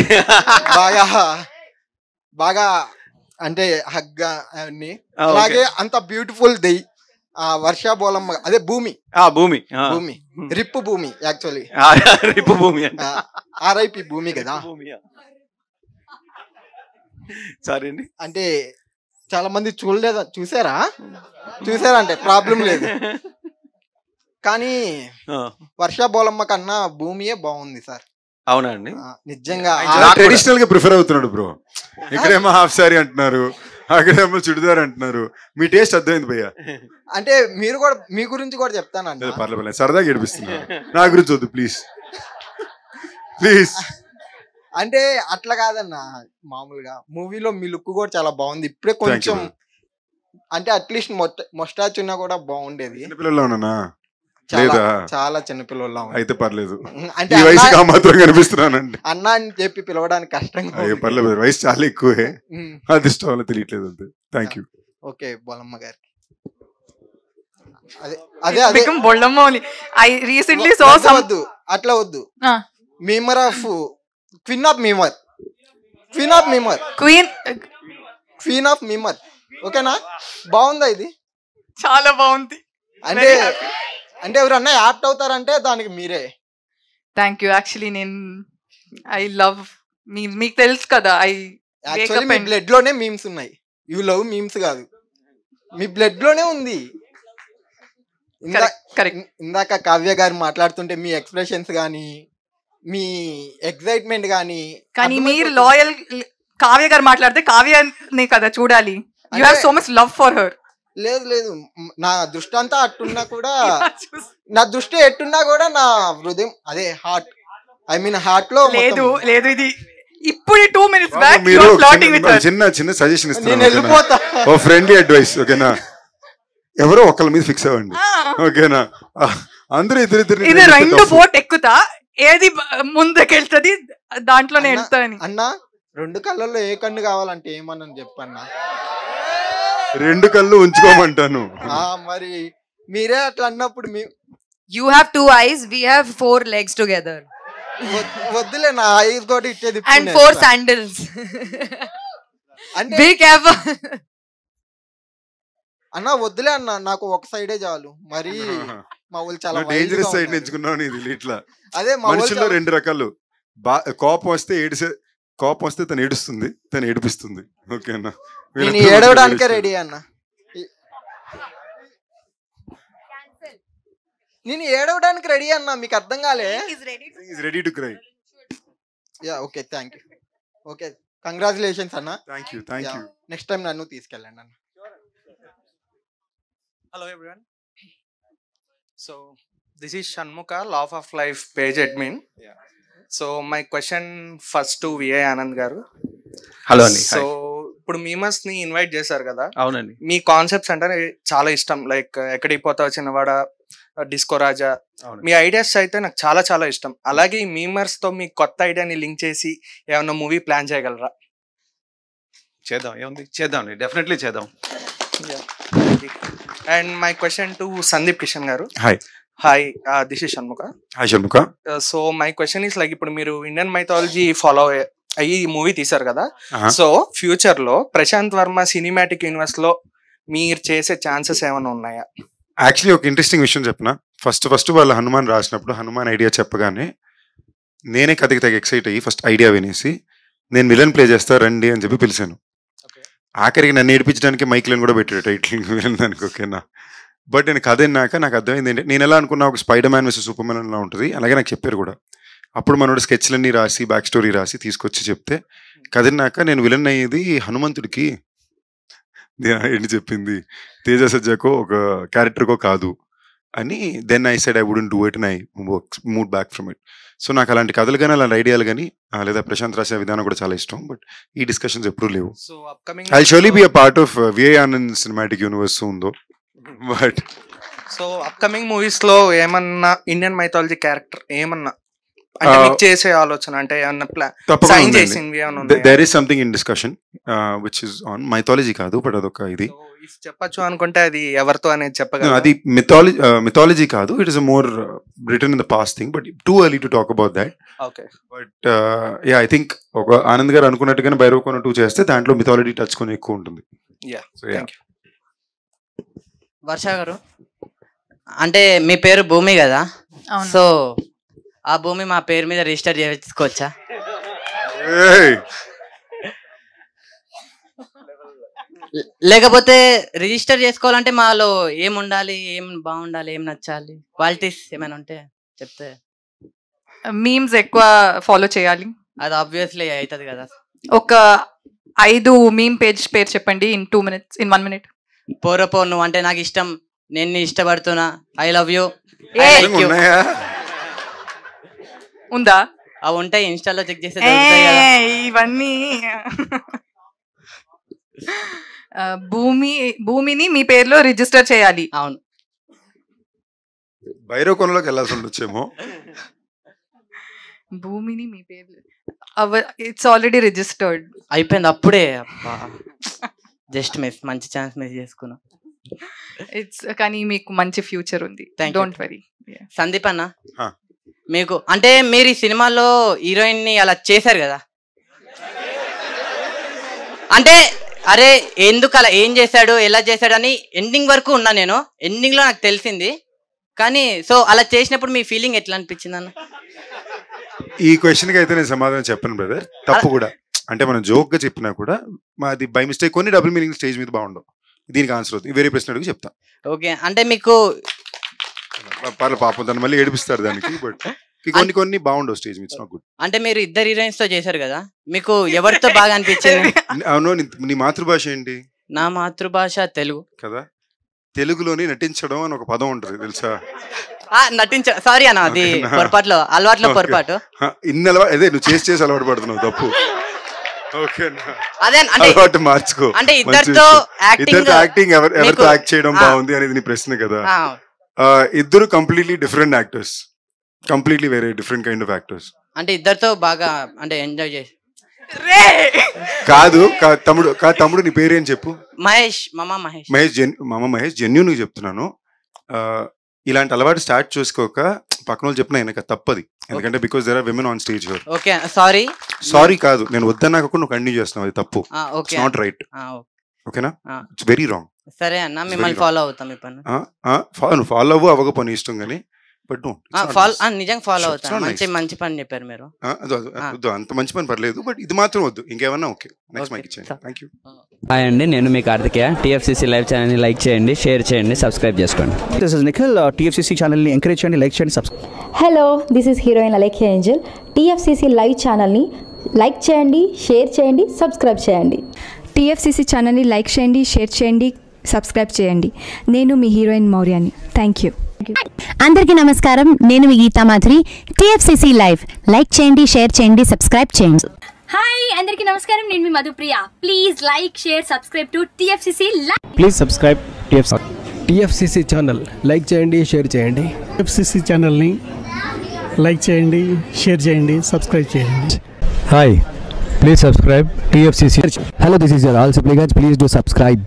బాగా అంటే హగ్గా అన్ని. అలాగే అంత బ్యూటిఫుల్ వర్ష బోలమ్మ, అదే భూమి రిప్పు భూమి, యాక్చువల్లీ రిప్పు భూమి, ఆర్ఐపి భూమి కదా. సారీ అండి. అంటే చాలా మంది చూసారా అంటే ప్రాబ్లం లేదు, కానీ వర్ష బోలమ్మ కన్నా భూమియే బాగుంది సార్. అవునండి నిజంగా ట్రెడిషనల్ గా ప్రిఫర్ అవుతున్నాడు బ్రో. ఇక్కడేమో హాఫ్ సారీ అంటున్నారు, అక్కడేమో చుడిదార్ అంటున్నారు. మీ టేస్ట్ అర్థమైంది భయ్యా. అంటే మీరు కూడా మీ గురించి కూడా చెప్తానండి. పర్లేదు సరదాగా ఏడిపిస్తున్నారు, నా గురించి వద్దు ప్లీజ్ ప్లీజ్. అంటే అట్లా కాదన్న, మామూలుగా మూవీలో మీ లుక్ కూడా చాలా బాగుంది. ఇప్పుడే కొంచెం అంటే అట్లీస్ట్ మొస్టాచ్ ఉన్నా కూడా బాగుండేది. చిన్నపిల్లల్లో ఉన్నానా? లేదా చాలా చిన్నపిల్లల్లో అయితే పర్లేదు. అంటే ఈ వయసుకి ఆ మాత్రం కనిపిస్తున్నానండి. అన్న అని చెప్పి పిలవడానికి కష్టంగా. అయ్యో పర్లేదు, వయసు చాలా ఎక్కువే, అది ఇష్టం వల్ల తెలియట్లేదు అంతే. Thank you. ఓకే బొల్లమ్మ గారికి అదే Bollamma I recently saw some వద్దు అట్లా వద్దు. Memer of queen of memer, queen of memer, queen of memer. ఓకేనా? బాగుందా? ఇది చాలా బాగుంది. అంటే అంటే ఎవరన్నా యాప్ట్ అవుతారంటే దానికి మీరే. Thank you. యాక్చువల్లీ నేను ఐ లవ్ మీకు తెలుసు కదా, యాక్చువల్లీ మీ బ్లడ్ లోనే మీమ్స్ ఉన్నాయి. యూ లవ్ మీమ్స్ కాదు, మీ బ్లడ్ లోనే ఉంది. ఇందాక కావ్య గారు మాట్లాడుతుంటే మీ ఎక్స్ప్రెషన్స్ కానీ మీ ఎక్సైట్మెంట్ కానీ మీరు లాయల్. కావ్య గారు మాట్లాడితే కావ్యనే కదా చూడాలి. You have so much love for her. లేదు లేదు, నా దృష్టి అంతా అట్టున్నా కూడా, నా దృష్టి ఎట్టున్నా కూడా నా హృదయం అదే హార్ట్, ఐ మీన్ హార్ట్ లో లేదు లేదు. ఇది ఇప్పుడు 2 minutes బ్యాక్ మీరు చిన్న చిన్న సజెషన్ ఇస్తున్నాను, ఓ ఫ్రెండ్లీ అడ్వైస్. ఓకేనా? ఎవరో ఒకళ్ళ మీద ఫిక్స్ అవ్వండి. ఓకేనా? అందరూ ఇద్దరు ఇది 2 బోట్ ఎక్కుతా, ఏది ముందుకెళ్తుంది దాంట్లోనే వెళ్తాని. అన్నా 2 కళ్ళల్లో ఏ కన్ను కావాలంటే ఏమన్నా చెప్పన్నా? 2 కళ్ళు ఉంచుకోమంటాను. మరి మీరే అట్లా అన్నప్పుడు You have 2 eyes, we have 4 legs together. వద్దులే, నా ఐస్ కూడా ఇచ్చేది. And 4 sandals. అంటే be careful. అన్న వద్దులే అన్న, నాకు ఒక సైడే చాలు. మరి మా వాళ్ళు చాలా డేంజరస్ సైడ్ ఎంచుకున్నాను. ఇది ఇట్లా అదే మనుషుల్లో 2 రకాలు. కోపం వస్తే తను ఏడుస్తుంది, తను ఏడిపిస్తుంది. ఓకేనా? నేను ఏడవడానికే రెడీ అన్న, నేను ఏడవడానికి రెడీ అన్న. మీకు అర్థం కాలే? Ready to cry. Ya okay, thank you. Okay, congratulations అన్న. Thank you. నెక్స్ట్ టైం నన్ను తీసుకెళ్ళండి అన్న. Hello everyone. So this is Shanmuka, Law of Life page admin. Yeah. So my question first to VA Anand garu. Hello అండి. So ఇప్పుడు memers ని invite చేశారు కదా? అవునండి. మీ కాన్సెప్ట్స్ అంటే చాలా ఇష్టం. లైక్ ఎక్కడికి పోతావు చిన్నవాడ, డిస్కో రాజా, మీ ఐడియాస్ అయితే నాకు చాలా చాలా ఇష్టం. అలాగే ఈ మీమర్స్ తో మీ కొత్త ఐడియాని లింక్ చేసి ఏమన్నా మూవీ ప్లాన్ చేయగలరా? చేద్దాం, ఏముంది, చేద్దాం, డెఫినెట్లీ చేద్దాం. And my question to Sandeep Kishan గారు. Hi, this is Shanmukha. Hi Shanmukha. So my question is like, ఇప్పుడు మీరు ఇండియన్ మైథాలజీ ఫాలో అయ్యి మూవీ తీశారు కదా, సో ఫ్యూచర్ లో ప్రశాంత్ వర్మ సినిమాటిక్ యూనివర్స్ లో మీరు చేసే ఛాన్సెస్ ఏమైనా ఉన్నాయా? యాక్చువల్లీ ఒక ఇంట్రెస్టింగ్ విషయం చెప్పిన. ఫస్ట్ వాళ్ళు హనుమాన్ రాసినప్పుడు హనుమాన్ ఐడియా చెప్పగానే నేనే కథకి తగ్గ ఎక్సైట్ అయ్యి ఫస్ట్ ఐడియా వినేసి నేను విలన్ ప్లే చేస్తా రండి అని చెప్పి పిలిచాను. ఆఖరికి నన్ను ఏడిపించడానికి మైక్లను కూడా పెట్టాడు టైటిల్ విలన్ దానికి. ఓకేనా? బట్ నేను కథ విన్నాక నాకు అర్థమైంది ఏంటంటే, నేను ఎలా అనుకున్నా ఒక spider man versus super man అలా ఉంటుంది, అలాగే నాకు చెప్పారు కూడా. అప్పుడు మనోడు స్కెచ్లన్నీ రాసి బ్యాక్ స్టోరీ రాసి తీసుకొచ్చి చెప్తే కథ విన్నాక నేను విలన్ అయ్యేది హనుమంతుడికి ఏంటి చెప్పింది, తేజ సజ్జాకో ఒక క్యారెక్టర్కో కాదు అని. Then I said I wouldn't do it and I move back from it. So నాకు అలాంటి కథలు కానీ అలాంటి ఐడియాలు కానీ లేదా ప్రశాంత్ రాసే విధానం కూడా చాలా ఇష్టం. బట్ ఈ డిస్కషన్స్ ఎప్పుడూ లేవు. I షోలీ be a part of VA Anand cinematic universe ఉందో. బట్ సో అప్కమింగ్ మూవీస్ లో ఏమన్నా ఇండియన్ మైథాలజీ క్యారెక్టర్ ఏమన్నా అంటే మీకు చేసే ఆలోచన అంటే ఏమన్నా సైన్ చేసింది ఏమన్నా? There is something in discussion which is on mythology కాదు, బట్ అదొక ఇది చెప్పచ్చు అనుకుంటే అది ఎవరితో అనేది చెప్పగలరు? అది మిథాలజీ కాదు, it is more return in the past thing, but too early to talk about that. Okay, but yeah I think ఒక ఆనంద్ గారు అనుకున్నట్టుగానే భైరవకోన 2 చేస్తే దాంట్లో మిథాలజీ టచ్ కొని ఎక్కువ ఉంటుంది. వర్ష గారు, అంటే మీ పేరు భూమి కదా, సో ఆ భూమి మా పేరు మీద రిజిస్టర్ చేసుకోవచ్చా? లేకపోతే రిజిస్టర్ చేసుకోవాలంటే మాలో ఏం ఉండాలి, ఏం బాగుండాలి, ఏం నచ్చాలి, క్వాలిటీస్ ఏమైనా ఉంటే చెప్తే. మీమ్స్ ఎక్కువ ఫాలో చేయాలి? అది ఆబ్వియస్లీ అవుతుంది కదా. ఒక 5 మీమ్ పేరు చెప్పండి ఇన్ 2 minutes, ఇన్ 1 minute. పోరపో నువ్వు అంటే నాకు ఇష్టం, నేను ఇష్టపడుతున్నా, ఐ లవ్ యూ. ఉందా? అవి ఉంటాయి, ఇన్స్టాలో చెక్ చేస్తే ఇవన్నీ. భూమిని మీ పేరులో రిజిస్టర్ చేయాలి. అవును. భైరవకొండలోకి వెళ్ళాల్సి ఉండొచ్చేమో. భూమిని మీ పేరు ఇట్స్ ఆల్రెడీ రిజిస్టర్డ్. అయిపోయింది అప్పుడే. జస్ట్ మిస్, మంచి ఛాన్స్ మిస్ చేసుకున్నా. కానీ మీకు మంచి ఫ్యూచర్ ఉంది, డోంట్ వరీ. సందీప్ అన్న, మీకు అంటే మీరు ఈ సినిమాలో హీరోయిన్ ని అలా చేశారు కదా, అంటే అరే ఎందుకు అలా, ఏం చేశాడు, ఎలా చేశాడు అని ఎండింగ్ వరకు ఉన్నా నేను. ఎండింగ్ లో నాకు తెలిసింది, కానీ సో అలా చేసినప్పుడు మీ ఫీలింగ్ ఎట్లా అనిపించింది అన్న? ఈ క్వశ్చన్కి అయితే నేను సమాధానం చెప్పను బ్రదర్. తప్పు కూడా, అంటే మనం జోక్ గా చెప్పినా కూడా మాది బై మిస్టేక్ కొన్ని డబుల్ మీనింగ్ స్టేజ్ మీద బాగుండవు. దీనికి ఆన్సర్ అవుతుంది, వేరే ప్రశ్న అడిగి చెప్తా. ఓకే, అంటే మీకు పర్లేదు, పాపం తను మళ్ళీ ఏడిపిస్తారు దానికి, బట్ కొన్ని బాగుండవు స్టేజ్ మీద. Not good. అంటే మీరు ఇద్దరు హీరోయిన్స్ తో చేశారు కదా, మీకు ఎవరితో బాగా అనిపించింది? అవును, నీ మాతృభాష ఏంటి? నా మాతృభాష తెలుగు కదా. తెలుగులోని నటించడం అని ఒక పదం ఉంటుంది తెలుసా? సారీ అన్న, అది పొరపాట్లో, అలవాట్లో పొరపాటు. అదే నువ్వు చేసి అలవాటు పడుతున్నావు, తప్పు. అదే అలవాటు మార్చుకో. అంటే ఇద్దరితో యాక్టింగ్ ఎవరితో యాక్ట్ చేయడం బాగుంది అనేది నీ ప్రశ్న కదా. ఇద్దరు కంప్లీట్లీ డిఫరెంట్ యాక్టర్స్, కంప్లీట్లీ వేరే డిఫరెంట్ కైండ్ ఆఫ్ యాక్టర్స్. అంటే ఇద్దరితో బాగా అంటే ఎంజాయ్ చేసి. కాదు తమ్ముడు, నీ పేరేం చెప్పు? మహేష్. మామ మహేష్, జెన్యూన్ గా చెప్తున్నాను. ఇలాంటి అలవాటు స్టార్ట్ చేసుకోక పక్కన వాళ్ళు చెప్పిన ఆయనక తప్పది, ఎందుకంటే because there are women on stage here. Okay, sorry కాదు, నేను వద్దన్నాక కూడా నువ్వు కంటిన్యూ చేస్తున్నావు, అది తప్పు. It's not right. ఓకేనా? It's very wrong. సరే అన్న, మిమ్మల్ని ఫాలో అవుతాం. ఈ పని నువ్వు ఫాలో అవ్వక పని ఇష్టం కానీ, బట్ నిజంగా ఫాలో అవుతాం. మంచి పని చెప్పారు మీరు. అంత మంచి పని పర్లేదు, బట్ ఇది మాత్రం వద్దు, ఇంకేమన్నా ఓకే. నెక్స్ట్ మైక్ ఇచ్చేయండి. Thank you. హాయ్ అండి, నేను మీ కార్తికేయ. టీఎఫ్సీసీ లైవ్ ఛానల్ని లైక్ చేయండి, షేర్ చేయండి, సబ్స్క్రైబ్ చేసుకోండి. This is Nikhil. టీఎఫ్సీసీ ఛానల్ని ఎంకరేజ్ చేయండి, లైక్ చేయండి, subscribe. Hello, this is heroine Alekhya Angel. TFCC live ఛానల్ని లైక్ చేయండి, షేర్ చేయండి, సబ్స్క్రైబ్ చేయండి. టీఎఫ్సీసీ ఛానల్ని లైక్ చేయండి, షేర్ చేయండి, సబ్స్క్రైబ్ చేయండి. నేను మీ హీరోయిన్ మౌర్యాని. Thank you. అందరికీ నమస్కారం, నేను మీ Gita Madhuri. TFCC live like చేయండి, షేర్ చేయండి, సబ్స్క్రైబ్ చేయండి. హాయ్, అందరికీ నమస్కారం, నేను మీ Madhupriya. Please like, share, subscribe to TFCC live. Please subscribe TFCC channel. Like చేయండి, షేర్ చేయండి. టీఎఫ్సీసీ ఛానల్ని లైక్ చేయండి, షేర్ చేయండి, సబ్స్క్రైబ్ చేయండి. Hi, please subscribe TFCC. Hello, this is your all supplicants. Please do subscribe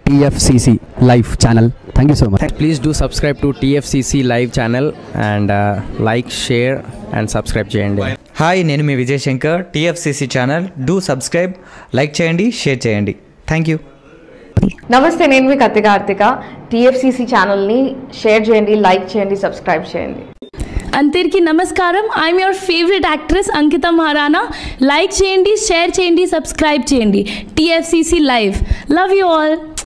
TFCC live channel. Thank you so much. Please do subscribe to TFCC live channel and like, share and subscribe చేయండి. Hi, నేను మీ Vijay Shankar. TFCC channel do subscribe, like చేయండి, share చేయండి. Thank you. నమస్తే, నేను మీ Karthika. TFCC ఛానల్ని share చేయండి, లైక్ చేయండి, సబ్స్క్రైబ్ చేయండి. అందరికీ నమస్కారం, I'm your favourite actress Ankita Maharana. Like చేయండి, షేర్ చేయండి, సబ్స్క్రైబ్ చేయండి. TFCC live. Love you all.